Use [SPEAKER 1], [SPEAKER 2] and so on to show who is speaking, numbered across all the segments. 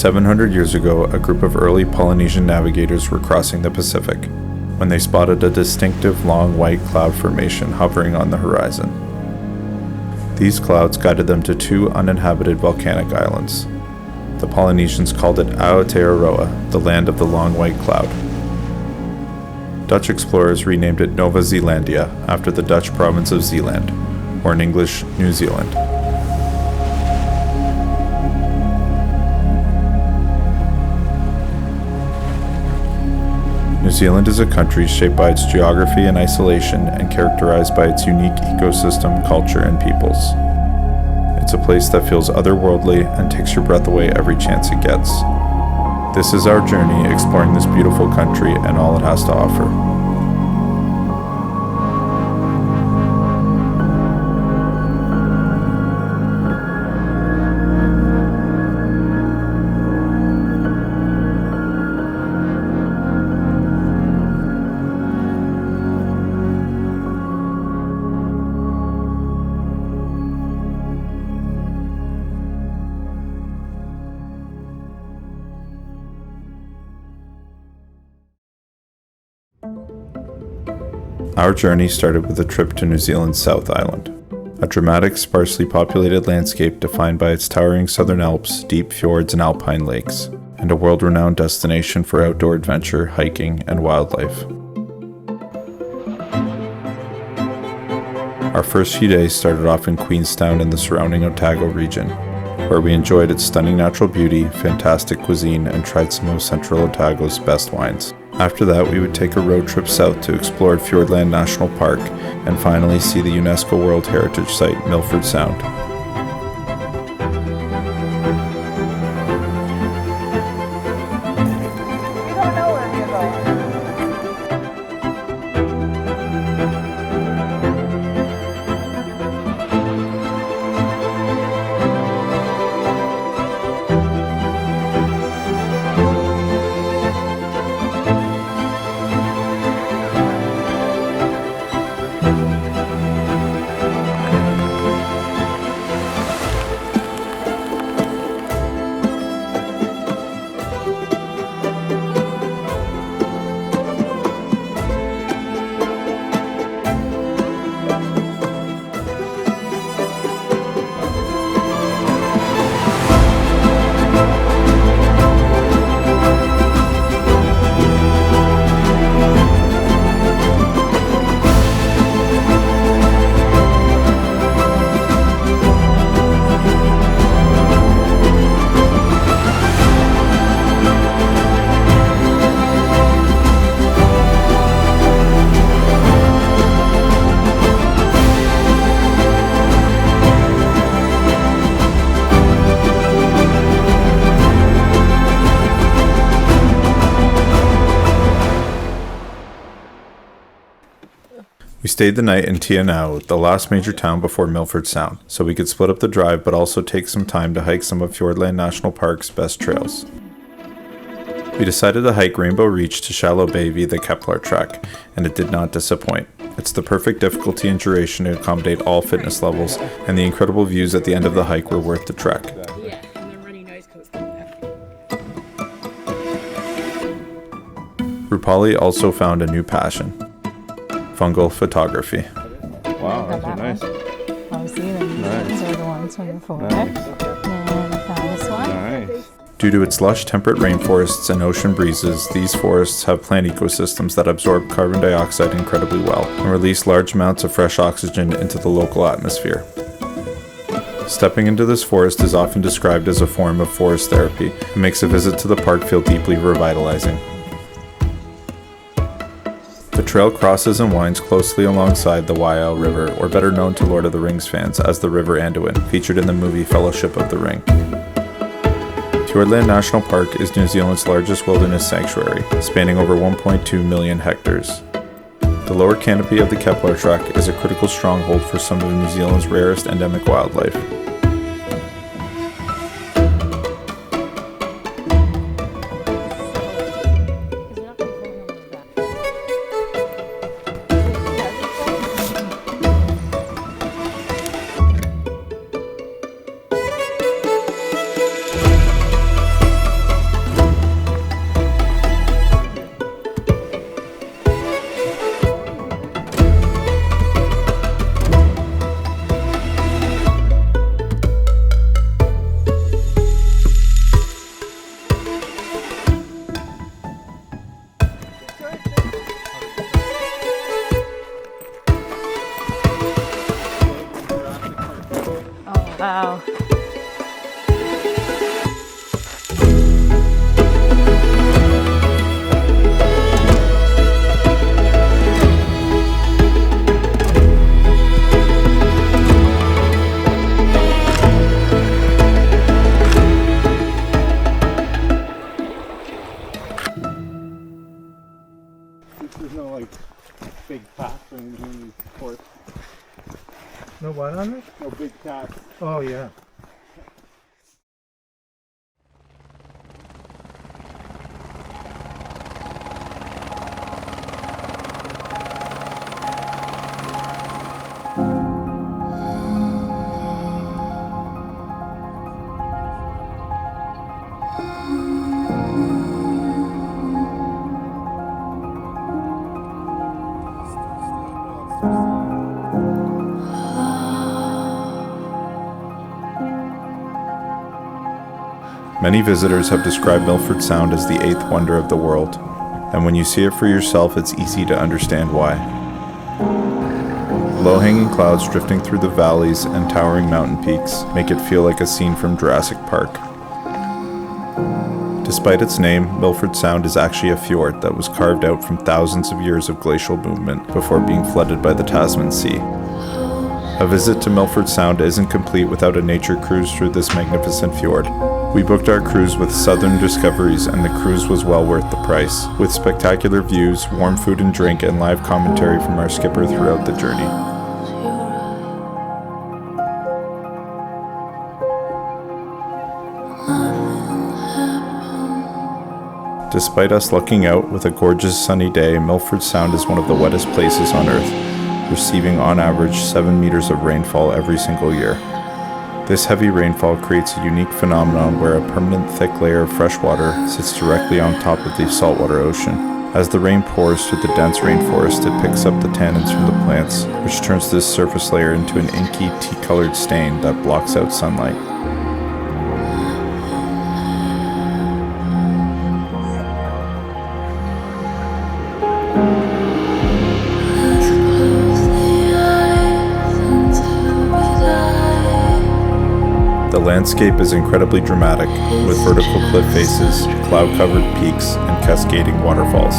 [SPEAKER 1] 700 years ago, a group of early Polynesian navigators were crossing the Pacific when they spotted a distinctive long white cloud formation hovering on the horizon. These clouds guided them to two uninhabited volcanic islands. The Polynesians called it Aotearoa, the land of the long white cloud. Dutch explorers renamed it Nova Zealandia after the Dutch province of Zeeland, or in English, New Zealand. New Zealand is a country shaped by its geography and isolation and characterized by its unique ecosystem, culture, and peoples. It's a place that feels otherworldly and takes your breath away every chance it gets. This is our journey exploring this beautiful country and all it has to offer. Our journey started with a trip to New Zealand's South Island, a dramatic, sparsely populated landscape defined by its towering southern Alps, deep fjords and alpine lakes, and a world-renowned destination for outdoor adventure, hiking, and wildlife. Our first few days started off in Queenstown and the surrounding Otago region, where we enjoyed its stunning natural beauty, fantastic cuisine, and tried some of Central Otago's best wines. After that, we would take a road trip south to explore Fiordland National Park and finally see the UNESCO World Heritage Site, Milford Sound. We stayed the night in Anau, the last major town before Milford Sound, so we could split up the drive but also take some time to hike some of Fiordland National Park's best trails. We decided to hike Rainbow Reach to Shallow Bay via the Kepler trek, and it did not disappoint. It's the perfect difficulty and duration to accommodate all fitness levels, and the incredible views at the end of the hike were worth the trek. Rupali also found a new passion: fungal photography.
[SPEAKER 2] Wow, those are nice.
[SPEAKER 3] Obviously, these are the ones from before. And I found this one.
[SPEAKER 2] Nice.
[SPEAKER 1] Due to its lush temperate rainforests and ocean breezes, these forests have plant ecosystems that absorb carbon dioxide incredibly well and release large amounts of fresh oxygen into the local atmosphere. Stepping into this forest is often described as a form of forest therapy. It makes a visit to the park feel deeply revitalizing. The trail crosses and winds closely alongside the Waiau River, or better known to Lord of the Rings fans as the River Anduin, featured in the movie Fellowship of the Ring. Fiordland National Park is New Zealand's largest wilderness sanctuary, spanning over 1.2 million hectares. The lower canopy of the Kepler trek is a critical stronghold for some of New Zealand's rarest endemic wildlife.
[SPEAKER 2] big cats when you port.
[SPEAKER 4] No what on it?
[SPEAKER 2] No big cats.
[SPEAKER 4] Oh yeah.
[SPEAKER 1] Many visitors have described Milford Sound as the eighth wonder of the world, and when you see it for yourself, it's easy to understand why. Low-hanging clouds drifting through the valleys and towering mountain peaks make it feel like a scene from Jurassic Park. Despite its name, Milford Sound is actually a fjord that was carved out from thousands of years of glacial movement before being flooded by the Tasman Sea. A visit to Milford Sound isn't complete without a nature cruise through this magnificent fjord. We booked our cruise with Southern Discoveries, and the cruise was well worth the price, with spectacular views, warm food and drink, and live commentary from our skipper throughout the journey. Despite us lucking out with a gorgeous sunny day, Milford Sound is one of the wettest places on Earth, receiving on average 7 meters of rainfall every single year. This heavy rainfall creates a unique phenomenon where a permanent thick layer of fresh water sits directly on top of the saltwater ocean. As the rain pours through the dense rainforest, it picks up the tannins from the plants, which turns this surface layer into an inky tea-colored stain that blocks out sunlight. The landscape is incredibly dramatic, with vertical cliff faces, cloud-covered peaks, and cascading waterfalls.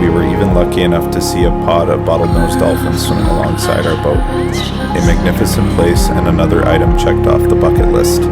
[SPEAKER 1] We were even lucky enough to see a pod of bottlenose dolphins swimming alongside our boat. A magnificent place and another item checked off the bucket list.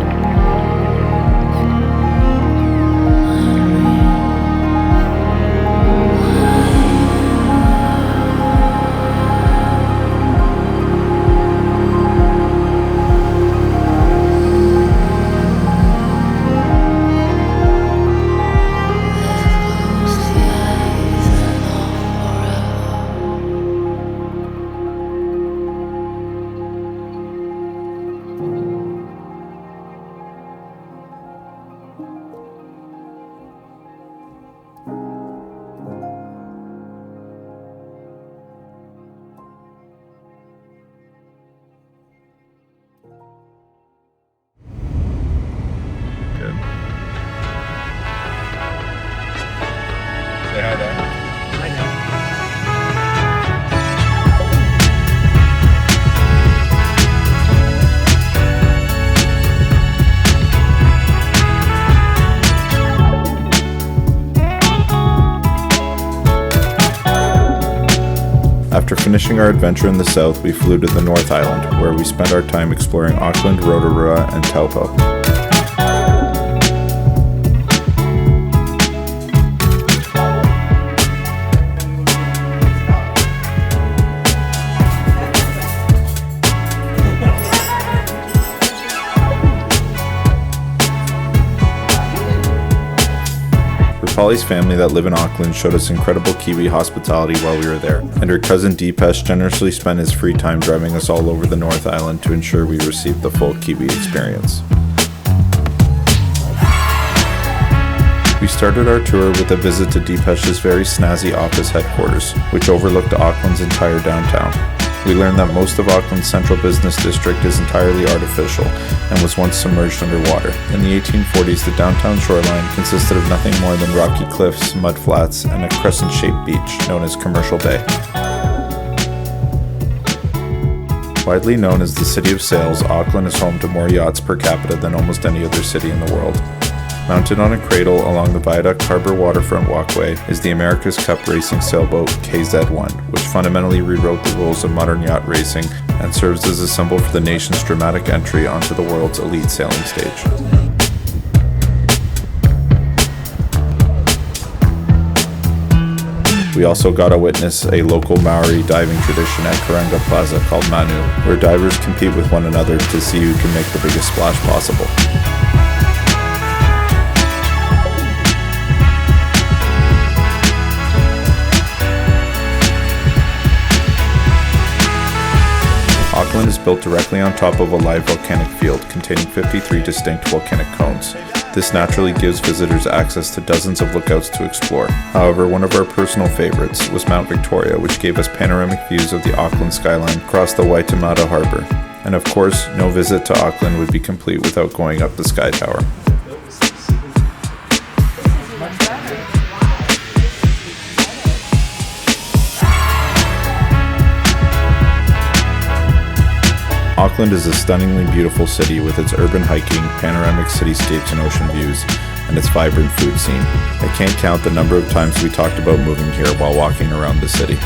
[SPEAKER 2] Say hi, Dad.
[SPEAKER 1] After finishing our adventure in the south, we flew to the North Island, where we spent our time exploring Auckland, Rotorua, and Taupo. Polly's family that live in Auckland showed us incredible Kiwi hospitality while we were there, and her cousin Deepesh generously spent his free time driving us all over the North Island to ensure we received the full Kiwi experience. We started our tour with a visit to Deepesh's very snazzy office headquarters, which overlooked Auckland's entire downtown. We learned that most of Auckland's central business district is entirely artificial and was once submerged underwater. In the 1840s, the downtown shoreline consisted of nothing more than rocky cliffs, mud flats, and a crescent-shaped beach known as Commercial Bay. Widely known as the City of Sails, Auckland is home to more yachts per capita than almost any other city in the world. Mounted on a cradle along the Viaduct Harbour waterfront walkway is the America's Cup racing sailboat KZ-1, which fundamentally rewrote the rules of modern yacht racing and serves as a symbol for the nation's dramatic entry onto the world's elite sailing stage. We also got to witness a local Maori diving tradition at Karanga Plaza called Manu, where divers compete with one another to see who can make the biggest splash possible. Auckland is built directly on top of a live volcanic field containing 53 distinct volcanic cones. This naturally gives visitors access to dozens of lookouts to explore. However, one of our personal favorites was Mount Victoria, which gave us panoramic views of the Auckland skyline across the Waitemata Harbour. And of course, no visit to Auckland would be complete without going up the Sky Tower. Auckland is a stunningly beautiful city with its urban hiking, panoramic cityscapes and ocean views, and its vibrant food scene. I can't count the number of times we talked about moving here while walking around the city.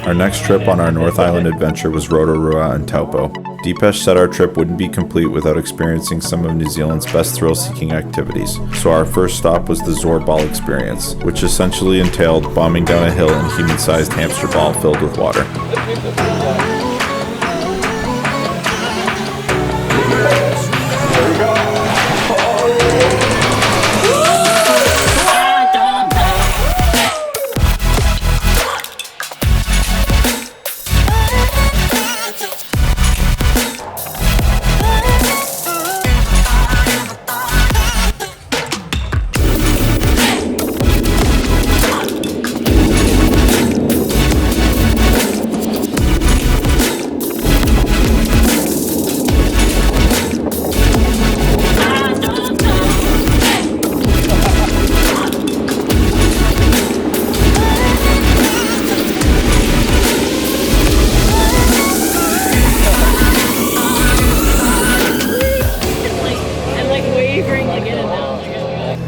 [SPEAKER 1] Our next trip on our North Island adventure was Rotorua and Taupo. Deepesh said our trip wouldn't be complete without experiencing some of New Zealand's best thrill-seeking activities, so our first stop was the Zor Ball experience, which essentially entailed bombing down a hill in a human-sized hamster ball filled with water.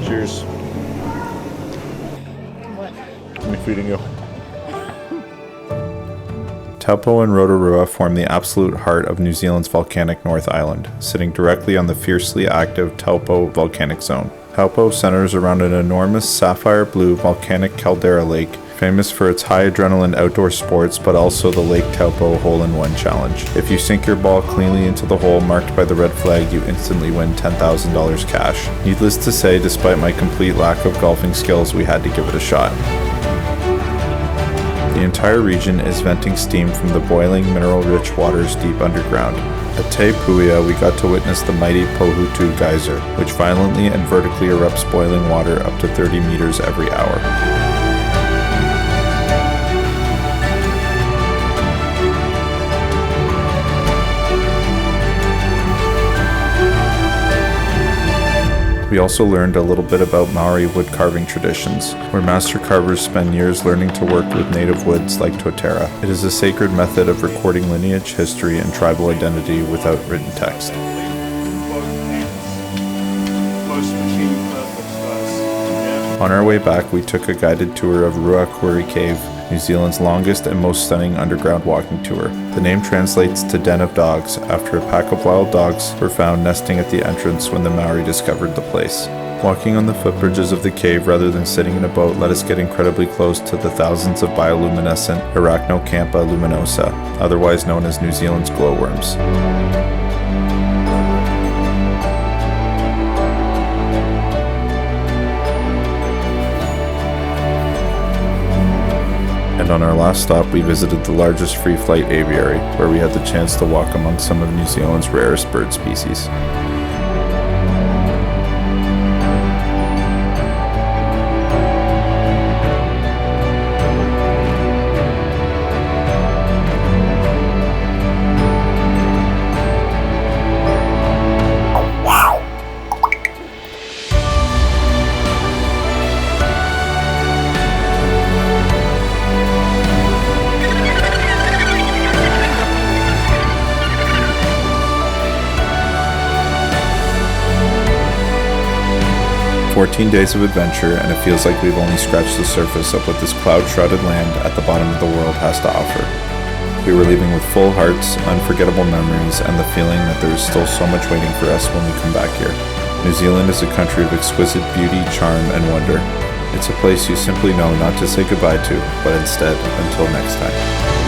[SPEAKER 1] Cheers.
[SPEAKER 3] What?
[SPEAKER 1] I'm feeding you. Taupo and Rotorua form the absolute heart of New Zealand's volcanic North Island, sitting directly on the fiercely active Taupo volcanic zone. Taupo centers around an enormous sapphire blue volcanic caldera lake, famous for its high adrenaline outdoor sports, but also the Lake Taupo Hole-in-One Challenge. If you sink your ball cleanly into the hole marked by the red flag, you instantly win $10,000 cash. Needless to say, despite my complete lack of golfing skills, we had to give it a shot. The entire region is venting steam from the boiling, mineral-rich waters deep underground. At Te Puia, we got to witness the mighty Pohutu geyser, which violently and vertically erupts boiling water up to 30 meters every hour. We also learned a little bit about Maori wood carving traditions, where master carvers spend years learning to work with native woods like totara. It is a sacred method of recording lineage, history, and tribal identity without written text. On our way back, we took a guided tour of Ruakuri Cave, New Zealand's longest and most stunning underground walking tour. The name translates to Den of Dogs, after a pack of wild dogs were found nesting at the entrance when the Maori discovered the place. Walking on the footbridges of the cave rather than sitting in a boat let us get incredibly close to the thousands of bioluminescent Arachnocampa luminosa, otherwise known as New Zealand's glowworms. And on our last stop, we visited the largest free-flight aviary, where we had the chance to walk among some of New Zealand's rarest bird species. "14 days of adventure, and it feels like we've only scratched the surface of what this cloud-shrouded land at the bottom of the world has to offer. We were leaving with full hearts, unforgettable memories, and the feeling that there is still so much waiting for us when we come back here. New Zealand is a country of exquisite beauty, charm, and wonder. It's a place you simply know not to say goodbye to, but instead, until next time.